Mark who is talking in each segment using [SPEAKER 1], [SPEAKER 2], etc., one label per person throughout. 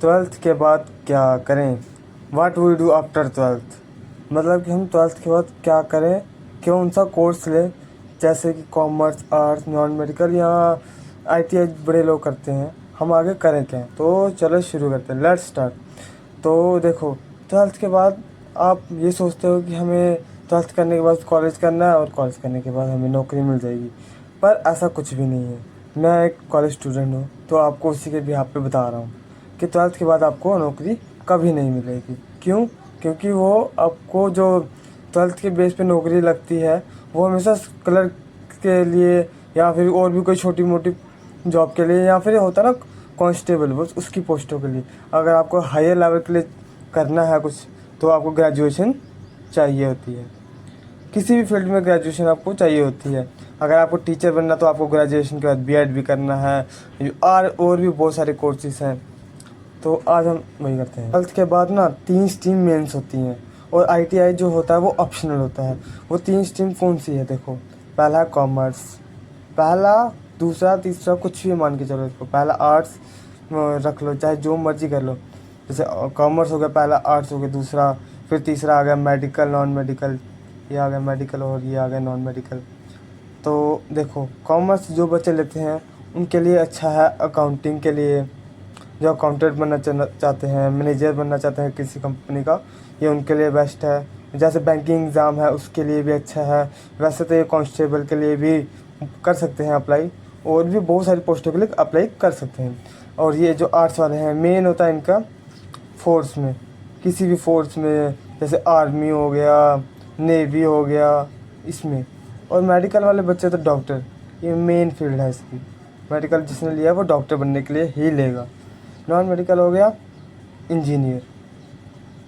[SPEAKER 1] Twelfth के बाद क्या करें, what we do after twelfth. मतलब कि हम ट्वेल्थ के बाद क्या करें, कौन सा कोर्स लें, जैसे कि कॉमर्स, आर्ट्स, नॉन मेडिकल या आईटीआई बड़े लोग करते हैं, हम आगे करें क्या। तो चलो शुरू करते हैं, लेट्स स्टार्ट। तो देखो, ट्वेल्थ के बाद आप ये सोचते हो कि हमें ट्वेल्थ करने के बाद कॉलेज करना है और कॉलेज करने के बाद हमें नौकरी मिल जाएगी, पर ऐसा कुछ भी नहीं है। मैं एक कॉलेज स्टूडेंट हूँ, तो आपको उसी के बिहाफ पे बता रहा हूँ कि ट्वेल्थ के बाद आपको नौकरी कभी नहीं मिलेगी। क्यों? क्योंकि वो आपको जो ट्वेल्थ के बेस पे नौकरी लगती है, वो हमेशा क्लर्क के लिए या फिर और भी कोई छोटी मोटी जॉब के लिए, या फिर होता है ना कांस्टेबल, बस उसकी पोस्टों के लिए। अगर आपको हायर लेवल के लिए करना है कुछ, तो आपको ग्रेजुएशन चाहिए होती है। किसी भी फील्ड में ग्रेजुएशन आपको चाहिए होती है। अगर आपको टीचर बनना तो आपको ग्रेजुएशन के बाद बीएड भी करना है, और भी बहुत सारे कोर्सेज हैं। तो आज हम वही करते हैं। ट्वेल्थ के बाद ना 3 स्ट्रीम मेंस होती हैं, और आईटीआई जो होता है वो ऑप्शनल होता है। वो 3 स्ट्रीम कौन सी है देखो, पहला है कॉमर्स, पहला, दूसरा, तीसरा कुछ भी मान के चलो इसको, पहला आर्ट्स रख लो, चाहे जो मर्जी कर लो। जैसे कॉमर्स हो गया पहला, आर्ट्स हो गया दूसरा, फिर तीसरा आ गया मेडिकल, नॉन मेडिकल, ये आ गया मेडिकल और ये आ गया नॉन मेडिकल। तो देखो, कॉमर्स जो बच्चे लेते हैं उनके लिए अच्छा है अकाउंटिंग के लिए। जो अकाउंटेंट बनना चाहते हैं, मैनेजर बनना चाहते हैं किसी कंपनी का, ये उनके लिए बेस्ट है। जैसे बैंकिंग एग्ज़ाम है उसके लिए भी अच्छा है। वैसे तो ये कांस्टेबल के लिए भी कर सकते हैं अप्लाई, और भी बहुत सारी पोस्टों के लिए अप्लाई कर सकते हैं। और ये जो आर्ट्स वाले हैं, मेन होता है इनका फोर्स में, किसी भी फोर्स में, जैसे आर्मी हो गया, नेवी हो गया, इसमें। और मेडिकल वाले बच्चे तो डॉक्टर, ये मेन फील्ड है इसकी। मेडिकल जिसने लिया है वो डॉक्टर बनने के लिए ही लेगा। नॉन मेडिकल हो गया इंजीनियर,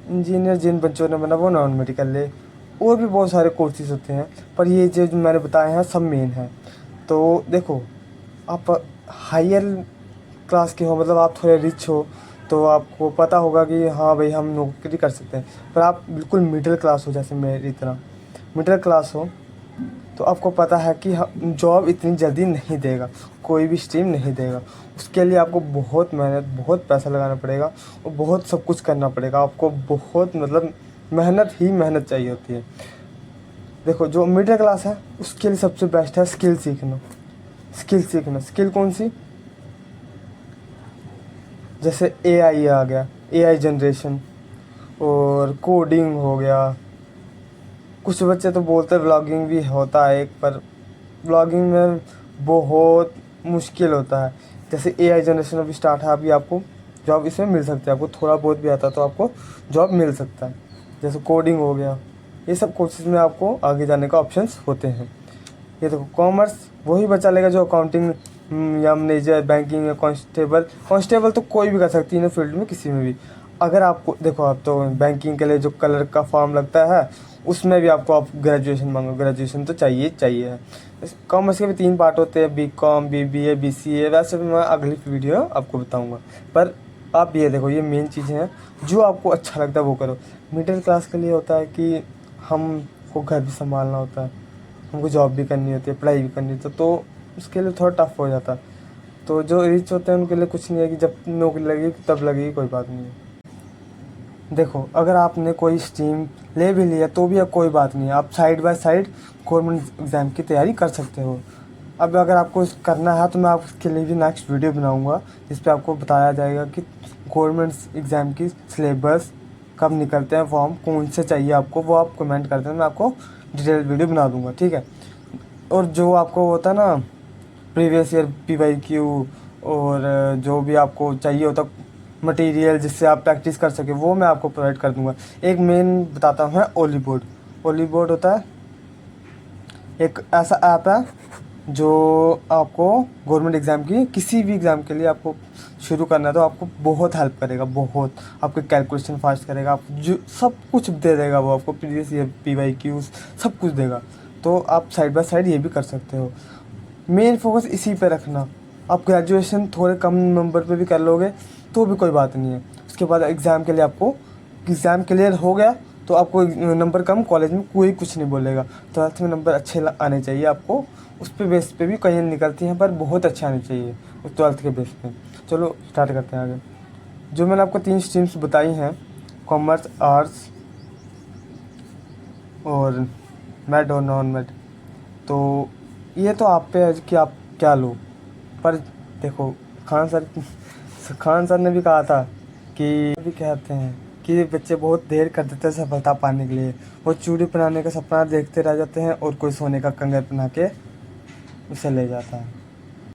[SPEAKER 1] इंजीनियर जिन बच्चों ने बना वो नॉन मेडिकल ले। और भी बहुत सारे कोर्सेज होते हैं, पर ये जो मैंने बताए हैं सब मेन हैं। तो देखो, आप हायर क्लास के हो, मतलब आप थोड़े रिच हो, तो आपको पता होगा कि हाँ भाई हम नौकरी कर सकते हैं। पर आप बिल्कुल मिडिल क्लास हो, जैसे मेरी तरह मिडिल क्लास हो, तो आपको पता है कि जॉब इतनी जल्दी नहीं देगा, कोई भी स्ट्रीम नहीं देगा। उसके लिए आपको बहुत मेहनत, बहुत पैसा लगाना पड़ेगा, और बहुत सब कुछ करना पड़ेगा आपको। बहुत मतलब मेहनत ही मेहनत चाहिए होती है। देखो, जो मिडिल क्लास है उसके लिए सबसे बेस्ट है स्किल सीखना। स्किल सीखना, स्किल कौन सी, जैसे एआई आ गया, एआई जनरेशन, और कोडिंग हो गया। कुछ बच्चे तो बोलते हैं व्लॉगिंग भी होता है एक, पर व्लॉगिंग में बहुत मुश्किल होता है। जैसे एआई जनरेशन अभी स्टार्ट है, अभी आपको जॉब इसमें मिल सकती है। आपको थोड़ा बहुत भी आता है तो आपको जॉब मिल सकता है। जैसे कोडिंग हो गया, ये सब कोर्सेज में आपको आगे जाने का ऑप्शंस होते हैं। ये देखो, कॉमर्स वही बच्चा लेगा जो अकाउंटिंग या मैनेजर, बैंकिंग या कांस्टेबल। कांस्टेबल तो कोई भी कर सकती है इन फील्ड में, किसी में भी। अगर आपको देखो, आप तो बैंकिंग के लिए जो क्लर्क का फॉर्म लगता है उसमें भी आपको आप ग्रेजुएशन मांगो, ग्रेजुएशन तो चाहिए चाहिए है। कॉमर्स के भी 3 पार्ट होते हैं, बीकॉम, बीबीए, बीसीए। वैसे भी मैं अगली वीडियो आपको बताऊंगा, पर आप ये देखो, ये मेन चीज़ें हैं। जो आपको अच्छा लगता है वो करो। मिडिल क्लास के लिए होता है कि हमको घर भी संभालना होता है, हमको जॉब भी करनी होती है, पढ़ाई भी करनी होती है, तो उसके लिए थोड़ा टफ हो जाता है। तो जो रिच होते हैं उनके लिए कुछ नहीं है कि जब नौकरी लगेगी तब लगेगी, कोई बात नहीं है। देखो, अगर आपने कोई स्ट्रीम ले भी लिया तो भी अब कोई बात नहीं है, आप side by side government exam की तैयारी कर सकते हो। अब अगर आपको करना है तो मैं आपके लिए भी नेक्स्ट वीडियो बनाऊंगा, जिस पे आपको बताया जाएगा कि गवर्नमेंट एग्ज़ाम की सिलेबस कब निकलते हैं, फॉर्म कौन से चाहिए आपको, वो आप कमेंट करते हैं, मैं आपको डिटेल वीडियो बना दूंगा, ठीक है। और जो आपको होता है ना प्रीवियस ईयर पीवाईक्यू, और जो भी आपको चाहिए होता मटेरियल जिससे आप प्रैक्टिस कर सके, वो मैं आपको प्रोवाइड कर दूंगा। एक मेन बताता हूँ, ओली बोर्ड। ओली बोर्ड होता है एक ऐसा ऐप है जो आपको गवर्नमेंट एग्ज़ाम की, किसी भी एग्ज़ाम के लिए आपको शुरू करना है तो आपको बहुत हेल्प करेगा, बहुत आपके कैलकुलेशन फास्ट करेगा, आप जो सब कुछ दे देगा वो आपको, प्रीवियस ईयर पीवाईक्यूज सब कुछ देगा। तो आप साइड बाय साइड ये भी कर सकते हो। मेन फोकस इसी पे रखना। आप ग्रेजुएशन थोड़े कम नंबर पे भी कर लोगे तो भी कोई बात नहीं है। उसके बाद एग्ज़ाम के लिए आपको, एग्ज़ाम क्लियर हो गया तो आपको नंबर कम, कॉलेज में कोई कुछ नहीं बोलेगा। ट्वेल्थ में नंबर अच्छे आने चाहिए आपको। उस पे बेस पे भी कहीं निकलती हैं, पर बहुत अच्छे आने चाहिए उस ट्वेल्थ के बेस पे। चलो स्टार्ट करते हैं आगे। जो मैंने आपको 3 स्ट्रीम्स बताई हैं, कॉमर्स, आर्ट्स और मैड और नॉन मैड, तो ये तो आप पे है कि आप क्या लो। पर देखो, खान सर ने भी कहा था कि भी कहते हैं कि बच्चे बहुत देर कर देते हैं सफलता पाने के लिए। वो चूड़ी पहनाने का सपना देखते रह जाते हैं और कोई सोने का कंगन पहना के उसे ले जाता है।